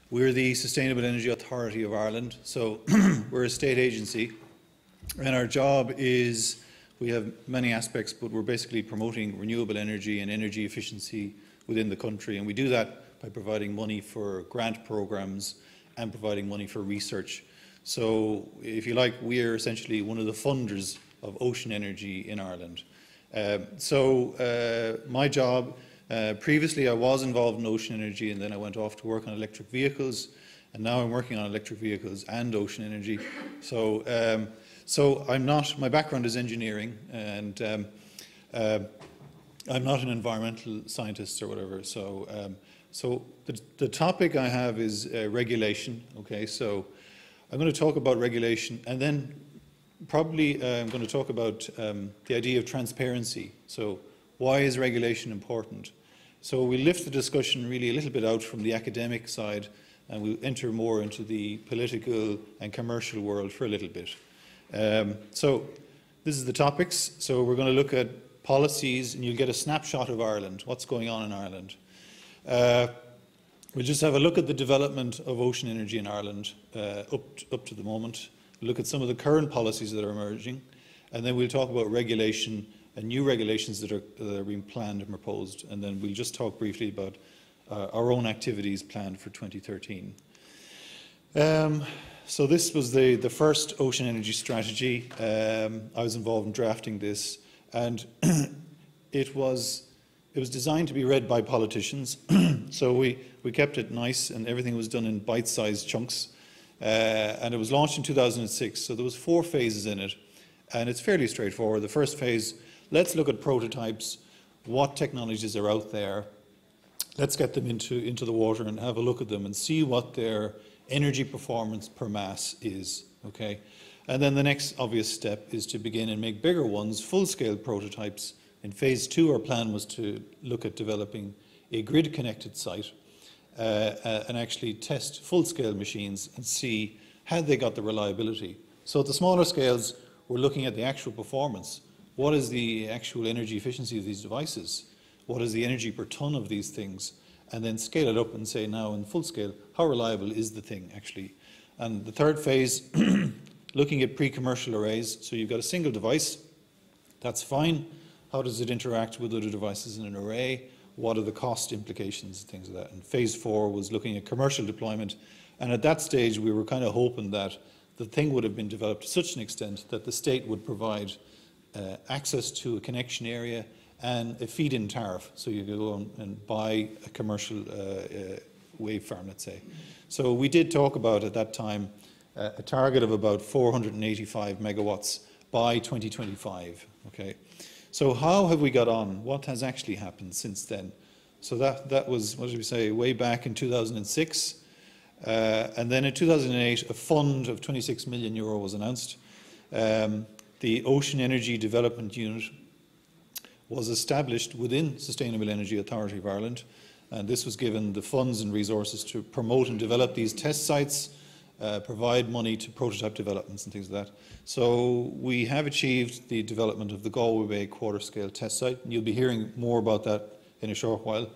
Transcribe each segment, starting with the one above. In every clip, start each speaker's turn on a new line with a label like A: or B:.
A: We're the Sustainable Energy Authority of Ireland, so we're a state agency, and our job is, we have many aspects, but we're basically promoting renewable energy and energy efficiency within the country, and we do that by providing money for grant programs and providing money for research. So, if you like, we are essentially one of the funders of ocean energy in Ireland. My job, previously I was involved in ocean energy, and then I went off to work on electric vehicles, and now I'm working on electric vehicles and ocean energy. So my background is engineering, and I'm not an environmental scientist or whatever. So the topic I have is regulation. Okay, so I'm going to talk about regulation, and then probably I'm going to talk about the idea of transparency. So why is regulation important? So we'll lift the discussion really a little bit out from the academic side, and we'll enter more into the political and commercial world for a little bit. So this is the topics. So we're going to look at policies, and you'll get a snapshot of Ireland, what's going on in Ireland. We'll just have a look at the development of ocean energy in Ireland up to the moment. We'll look at some of the current policies that are emerging, and then we'll talk about regulation and new regulations that are being planned and proposed, and then we'll just talk briefly about our own activities planned for 2013. So this was the first ocean energy strategy. I was involved in drafting this, and it was designed to be read by politicians. So we kept it nice, and everything was done in bite-sized chunks. And it was launched in 2006, so there was 4 phases in it, and it's fairly straightforward. The first phase, let's look at prototypes, what technologies are out there, let's get them into the water and have a look at them and see what their energy performance per mass is, okay? And then the next obvious step is to begin and make bigger ones, full-scale prototypes. In phase 2, our plan was to look at developing a grid-connected site and actually test full-scale machines and see had they got the reliability. So at the smaller scales, we're looking at the actual performance. What is the actual energy efficiency of these devices? What is the energy per ton of these things? And then scale it up and say now in full scale, how reliable is the thing actually? And the third phase, looking at pre-commercial arrays. So you've got a single device, that's fine. How does it interact with other devices in an array? What are the cost implications, things like that. And phase 4 was looking at commercial deployment. And at that stage, we were kind of hoping that the thing would have been developed to such an extent that the state would provide access to a connection area and a feed-in tariff. So you could go and buy a commercial wave farm, let's say. So we did talk about, at that time, a target of about 485 megawatts by 2025, okay? So how have we got on? What has actually happened since then? So that was, what did we say, way back in 2006. And then in 2008, a fund of €26 million was announced. The Ocean Energy Development Unit was established within Sustainable Energy Authority of Ireland, and this was given the funds and resources to promote and develop these test sites, provide money to prototype developments and things like that. So we have achieved the development of the Galway Bay quarter-scale test site, and you'll be hearing more about that in a short while.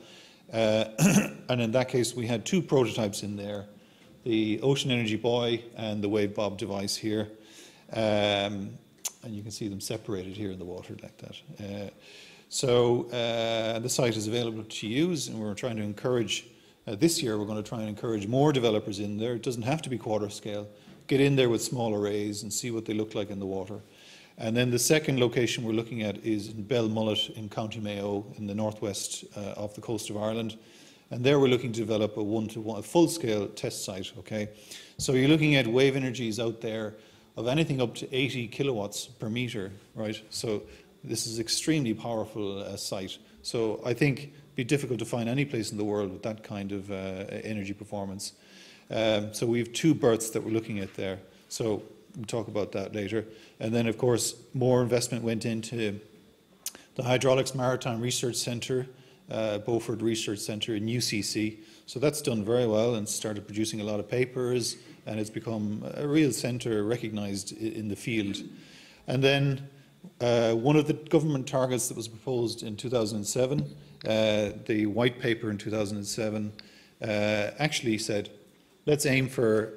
A: And in that case, we had 2 prototypes in there, the Ocean Energy Buoy and the Wave Bob device here. And you can see them separated here in the water like that. The site is available to use, and we're trying to encourage, this year we're going to try and encourage more developers in there. It doesn't have to be quarter scale. Get in there with small arrays and see what they look like in the water. And then the second location we're looking at is in Belmullet in County Mayo in the northwest off the coast of Ireland. And there we're looking to develop a full-scale test site, okay? So you're looking at wave energies out there of anything up to 80 kilowatts per meter, right? So this is extremely powerful site. So I think it'd be difficult to find any place in the world with that kind of energy performance. So we have 2 berths that we're looking at there. So we'll talk about that later. And then, of course, more investment went into the Hydraulics Maritime Research Centre, Beaufort Research Centre in UCC. So that's done very well and started producing a lot of papers, and it's become a real centre recognised in the field. And then one of the government targets that was proposed in 2007, the white paper in 2007, actually said let's aim for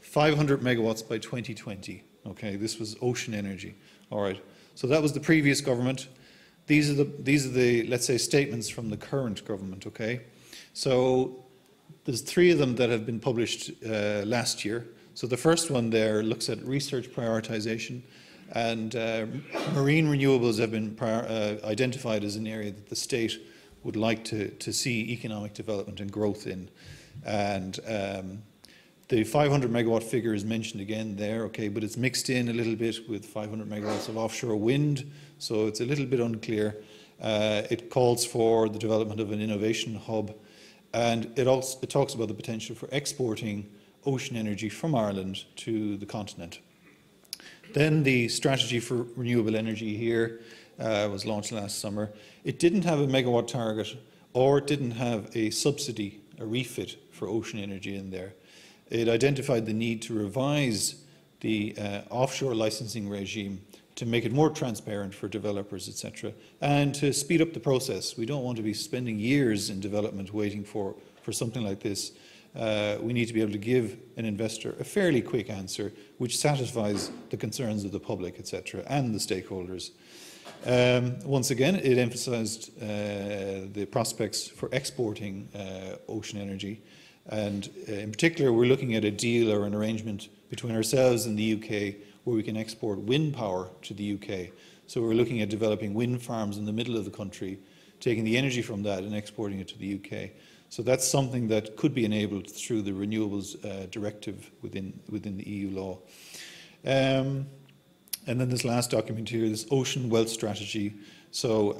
A: 500 megawatts by 2020. Okay, this was Ocean Energy. All right, so that was the previous government. These are the let's say statements from the current government. Okay, so there's 3 of them that have been published last year. So the first one there looks at research prioritization, and marine renewables have been identified as an area that the state would like to see economic development and growth in. And the 500 megawatt figure is mentioned again there, okay, but it's mixed in a little bit with 500 megawatts of offshore wind, so it's a little bit unclear. It calls for the development of an innovation hub, and it talks about the potential for exporting ocean energy from Ireland to the continent. Then the strategy for renewable energy here was launched last summer. It didn't have a megawatt target, or it didn't have a subsidy, a refit for ocean energy in there. It identified the need to revise the offshore licensing regime to make it more transparent for developers, etc., and to speed up the process. We don't want to be spending years in development waiting for something like this. We need to be able to give an investor a fairly quick answer which satisfies the concerns of the public, etc., and the stakeholders. Once again, it emphasised the prospects for exporting ocean energy, and in particular we're looking at a deal or an arrangement between ourselves and the UK where we can export wind power to the UK. So we're looking at developing wind farms in the middle of the country, taking the energy from that and exporting it to the UK. So that's something that could be enabled through the renewables directive within the EU law. And then this last document here, this ocean wealth strategy. So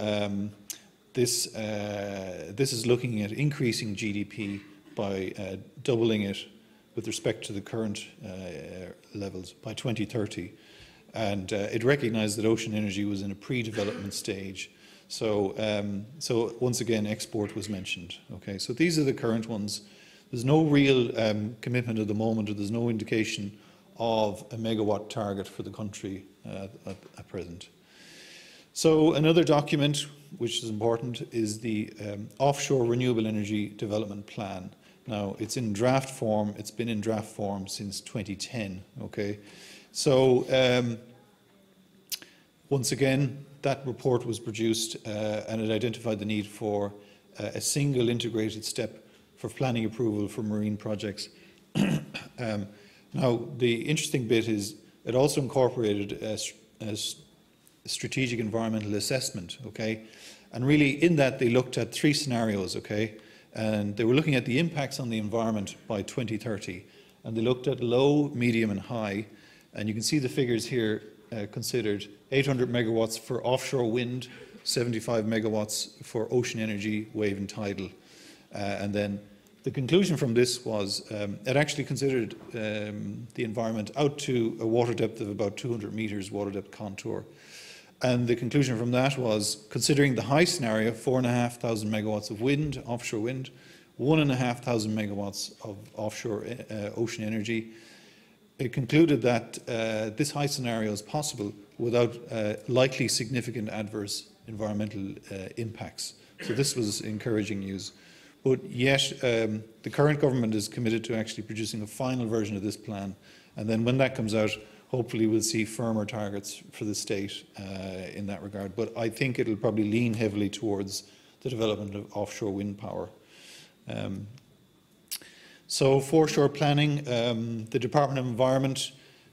A: this is looking at increasing GDP by doubling it with respect to the current levels by 2030. And it recognised that ocean energy was in a pre-development stage. So, so once again, export was mentioned. Okay, so these are the current ones. There's no real commitment at the moment, or there's no indication of a megawatt target for the country at present. So another document which is important is the Offshore Renewable Energy Development Plan. Now, it's in draft form. It's been in draft form since 2010. Okay, so once again, that report was produced and it identified the need for a single integrated step for planning approval for marine projects. Now, the interesting bit is it also incorporated a strategic environmental assessment, okay? And really in that they looked at 3 scenarios, okay? And they were looking at the impacts on the environment by 2030. And they looked at low, medium and high. And you can see the figures here considered: 800 megawatts for offshore wind, 75 megawatts for ocean energy, wave and tidal. And then the conclusion from this was it actually considered the environment out to a water depth of about 200 meters water depth contour. And the conclusion from that was, considering the high scenario, 4,500 megawatts of wind, offshore wind, 1,500 megawatts of offshore ocean energy, it concluded that this high scenario is possible without likely significant adverse environmental impacts. So this was encouraging news. But yet the current government is committed to actually producing a final version of this plan. And then when that comes out, hopefully we'll see firmer targets for the state in that regard. But I think it'll probably lean heavily towards the development of offshore wind power. So foreshore planning, the Department of Environment,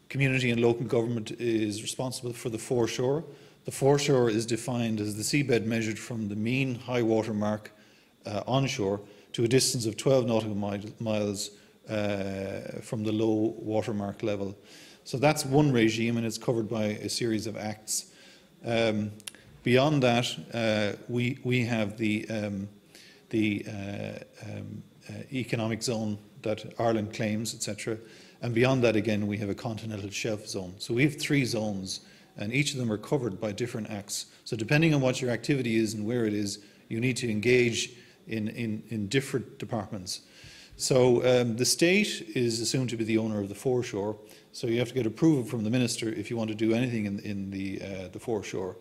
A: Community and Local Government is responsible for the foreshore. The foreshore is defined as the seabed measured from the mean high water mark onshore to a distance of 12 nautical miles from the low water mark level. So that's one regime, and it's covered by a series of acts. Beyond that, we have the economic zone that Ireland claims, etc. And beyond that, again, we have a continental shelf zone. So we have 3 zones, and each of them are covered by different acts. So depending on what your activity is and where it is, you need to engage in different departments. So the state is assumed to be the owner of the foreshore, so you have to get approval from the minister if you want to do anything in the foreshore.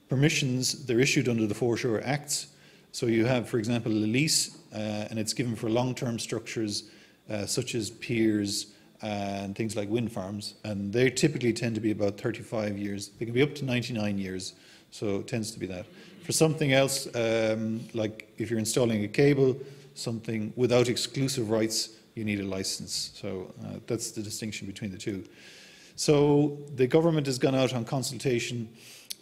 A: Permissions, they're issued under the Foreshore Acts. So you have, for example, a lease, and it's given for long-term structures such as piers and things like wind farms, and they typically tend to be about 35 years. They can be up to 99 years, so it tends to be that. For something else, like if you're installing a cable, something without exclusive rights, you need a license. So that's the distinction between the two. So the government has gone out on consultation.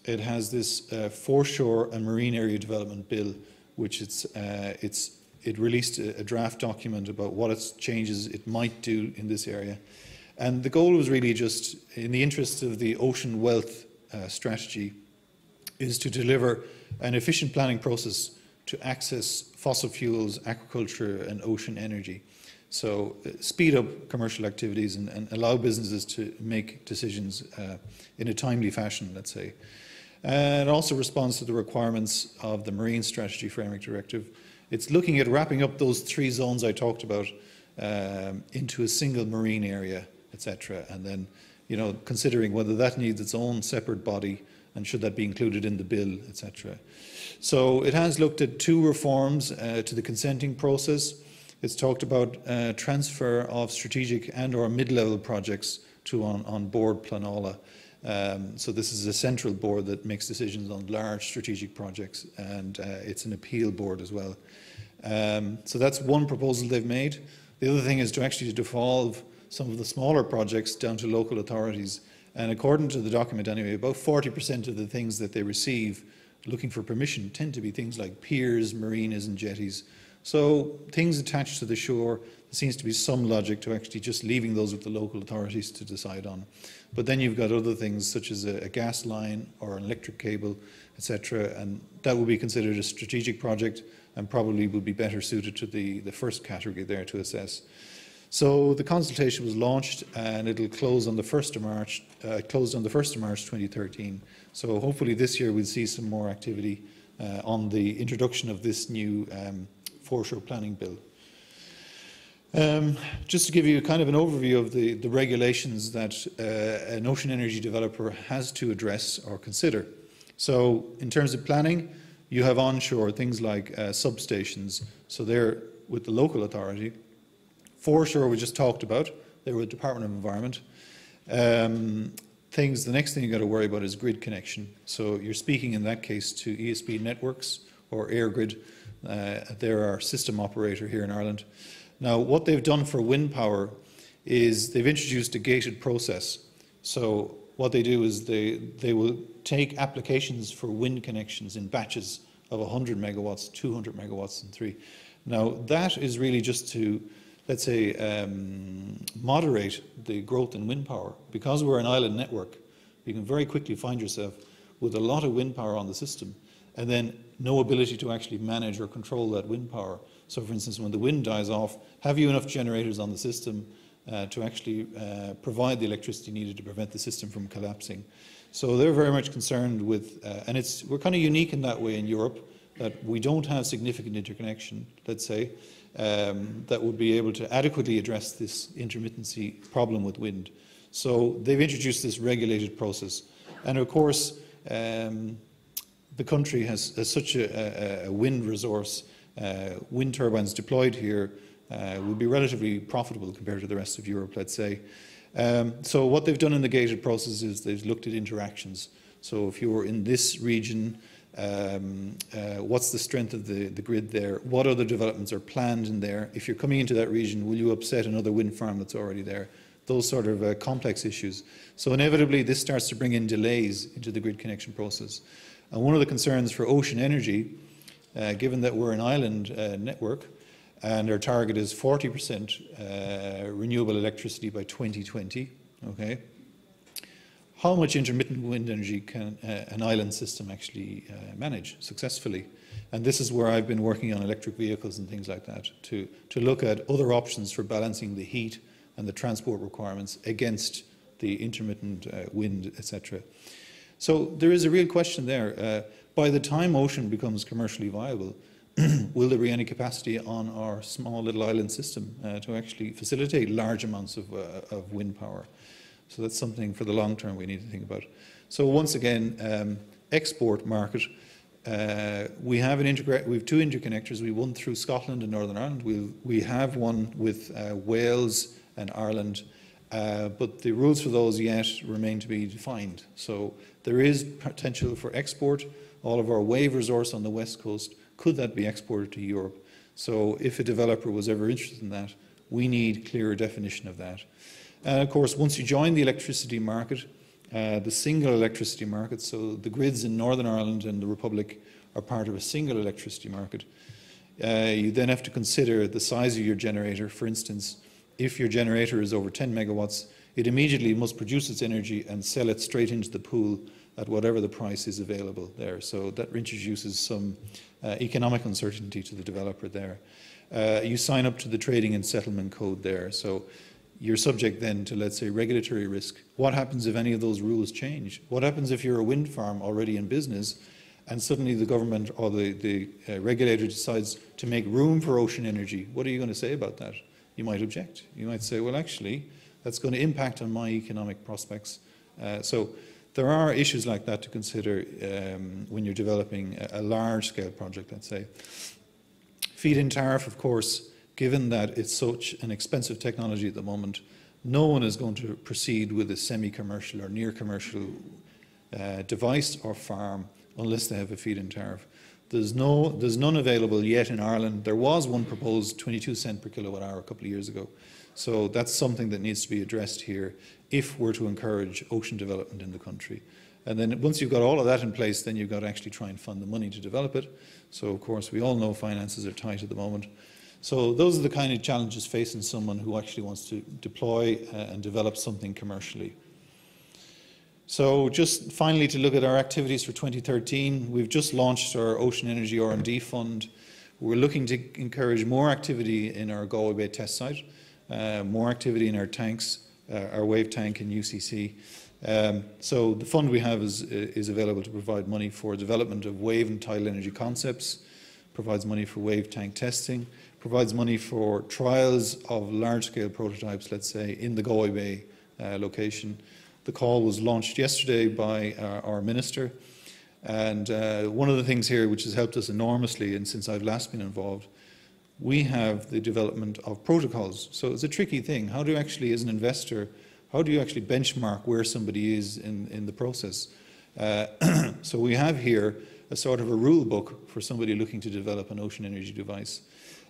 A: It has this foreshore and marine area development bill, which it released a draft document about what changes it might do in this area. And the goal was really just, in the interest of the ocean wealth strategy, is to deliver an efficient planning process to access fossil fuels, aquaculture and ocean energy. So speed up commercial activities and allow businesses to make decisions in a timely fashion, let's say. And it also responds to the requirements of the Marine Strategy Framework Directive. It's looking at wrapping up those 3 zones I talked about into a single marine area, etc. And then, considering whether that needs its own separate body and should that be included in the bill, etc. So it has looked at 2 reforms to the consenting process. It's talked about transfer of strategic and/or mid-level projects to on board Planola. So this is a central board that makes decisions on large strategic projects, and it's an appeal board as well. So that's one proposal they've made. The other thing is to actually devolve some of the smaller projects down to local authorities. And according to the document anyway, about 40% of the things that they receive looking for permission tend to be things like piers, marinas and jetties. So things attached to the shore, there seems to be some logic to actually just leaving those with the local authorities to decide on. But then you've got other things such as a gas line or an electric cable, etc. And that would be considered a strategic project and probably would be better suited to the first category there to assess. So the consultation was launched and it'll close on the 1st of March, closed on the 1st of March 2013. So hopefully this year we'll see some more activity on the introduction of this new foreshore planning bill. Just to give you kind of an overview of the regulations that an ocean energy developer has to address or consider. So in terms of planning, you have onshore things like substations. So they're with the local authority. Foreshore we just talked about, they're with the Department of Environment. The next thing you've got to worry about is grid connection. So you're speaking in that case to ESB Networks or AirGrid. They're our system operator here in Ireland. Now, what they've done for wind power is they've introduced a gated process. So what they do is they will take applications for wind connections in batches of 100 megawatts, 200 megawatts and 3. Now, that is really just to, let's say, moderate the growth in wind power. Because we're an island network, you can very quickly find yourself with a lot of wind power on the system and then no ability to actually manage or control that wind power. So for instance, when the wind dies off, have you enough generators on the system to actually provide the electricity needed to prevent the system from collapsing? So they're very much concerned with, and we're kind of unique in that way in Europe, that we don't have significant interconnection, let's say, that would be able to adequately address this intermittency problem with wind. So they've introduced this regulated process. And of course, the country has such a wind resource. Wind turbines deployed here would be relatively profitable compared to the rest of Europe, let's say. So what they've done in the gated process is they've looked at interactions. So if you're in this region, what's the strength of the grid there? What other developments are planned in there? If you're coming into that region, will you upset another wind farm that's already there? Those sort of complex issues. So inevitably this starts to bring in delays into the grid connection process. And one of the concerns for ocean energy, given that we're an island network and our target is 40% renewable electricity by 2020, okay, how much intermittent wind energy can an island system actually manage successfully? And this is where I've been working on electric vehicles and things like that, to look at other options for balancing the heat and the transport requirements against the intermittent wind, etc. So there is a real question there. By the time ocean becomes commercially viable, will there be any capacity on our small little island system to actually facilitate large amounts of wind power? So that's something for the long term we need to think about. So once again, export market. We have two interconnectors. We one through Scotland and Northern Ireland. We have one with Wales and Ireland, but the rules for those yet remain to be defined. So there is potential for export. All of our wave resource on the west coast, could that be exported to Europe? So if a developer was ever interested in that, we need clearer definition of that. And of course, once you join the electricity market, the single electricity market, so the grids in Northern Ireland and the Republic are part of a single electricity market. You then have to consider the size of your generator. For instance, if your generator is over 10 megawatts, it immediately must produce its energy and sell it straight into the pool at whatever the price is available there. So that introduces some economic uncertainty to the developer there. You sign up to the trading and settlement code there. So you're subject then to, let's say, regulatory risk. What happens if any of those rules change? What happens if you're a wind farm already in business and suddenly the government or the regulator decides to make room for ocean energy? What are you going to say about that? You might object. You might say, well, actually, that's going to impact on my economic prospects. So there are issues like that to consider when you're developing a large-scale project, let's say. Feed-in tariff, of course, given that it's such an expensive technology at the moment, no one is going to proceed with a semi-commercial or near-commercial device or farm unless they have a feed-in tariff. There's none available yet in Ireland. There was one proposed, 22 cents per kilowatt hour a couple of years ago. So that's something that needs to be addressed here if we're to encourage ocean development in the country. And then once you've got all of that in place, then you've got to actually try and fund the money to develop it. So of course we all know finances are tight at the moment. So those are the kind of challenges facing someone who actually wants to deploy and develop something commercially. So just finally to look at our activities for 2013, we've just launched our Ocean Energy R&D Fund. We're looking to encourage more activity in our Galway Bay test site, more activity in our tanks, our wave tank and UCC. So the fund we have is available to provide money for development of wave and tidal energy concepts, provides money for wave tank testing, provides money for trials of large-scale prototypes, let's say, in the Galway Bay location. The call was launched yesterday by our minister, and one of the things here which has helped us enormously, and since I've last been involved, we have the development of protocols. So it's a tricky thing. How do you actually, as an investor, how do you actually benchmark where somebody is in the process? So we have here a sort of a rule book for somebody looking to develop an ocean energy device.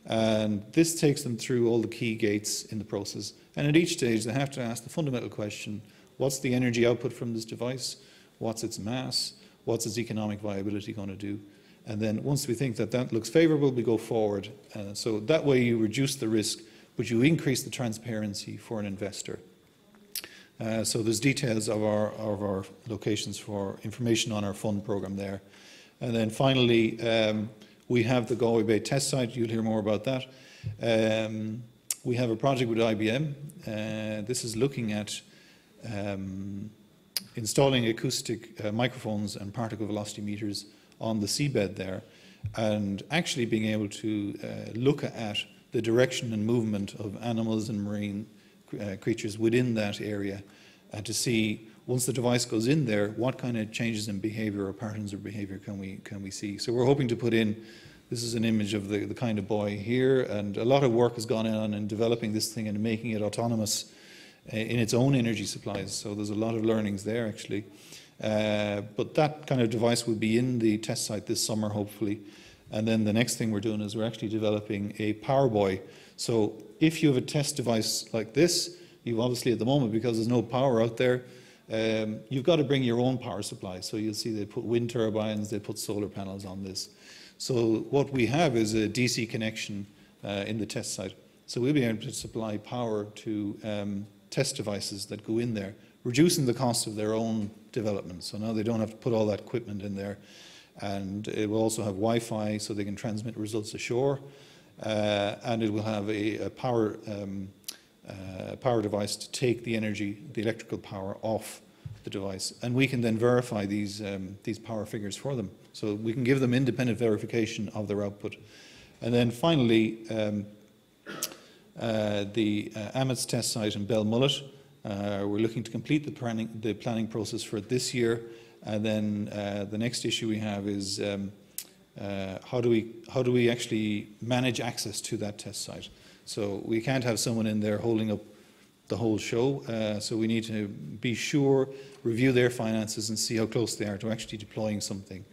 A: And this takes them through all the key gates in the process. And at each stage, they have to ask the fundamental question, what's the energy output from this device? What's its mass? What's its economic viability going to do? And then once we think that that looks favorable, we go forward. So that way you reduce the risk, but you increase the transparency for an investor. So there's details of our locations for information on our fund program there. And then finally, we have the Galway Bay test site. You'll hear more about that. We have a project with IBM. This is looking at installing acoustic microphones and particle velocity meters on the seabed there, and actually being able to look at the direction and movement of animals and marine creatures within that area, and to see, once the device goes in there, what kind of changes in behavior or patterns of behavior can we see. So we're hoping to put in, this is an image of the kind of buoy here, and a lot of work has gone on in developing this thing and making it autonomous in its own energy supplies. So there's a lot of learnings there actually. But that kind of device will be in the test site this summer, hopefully. And then the next thing we're doing is we're actually developing a power buoy. So if you have a test device like this, you've obviously at the moment, because there's no power out there, you've got to bring your own power supply. So you'll see they put wind turbines, they put solar panels on this. So what we have is a DC connection in the test site. So we'll be able to supply power to test devices that go in there, reducing the cost of their own development. So now they don't have to put all that equipment in there. And it will also have Wi-Fi so they can transmit results ashore. And it will have a power device to take the energy, the electrical power off the device. And we can then verify these power figures for them. So we can give them independent verification of their output. And then finally, the Amit's test site in Belmullet. We're looking to complete the planning process for it this year. And then the next issue we have is how do we actually manage access to that test site? So we can't have someone in there holding up the whole show. So we need to be sure, review their finances and see how close they are to actually deploying something.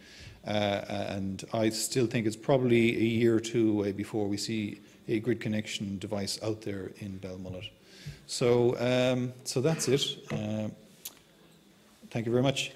A: And I still think it's probably a year or two away before we see a grid connection device out there in Belmullet. So, so that's it. Thank you very much.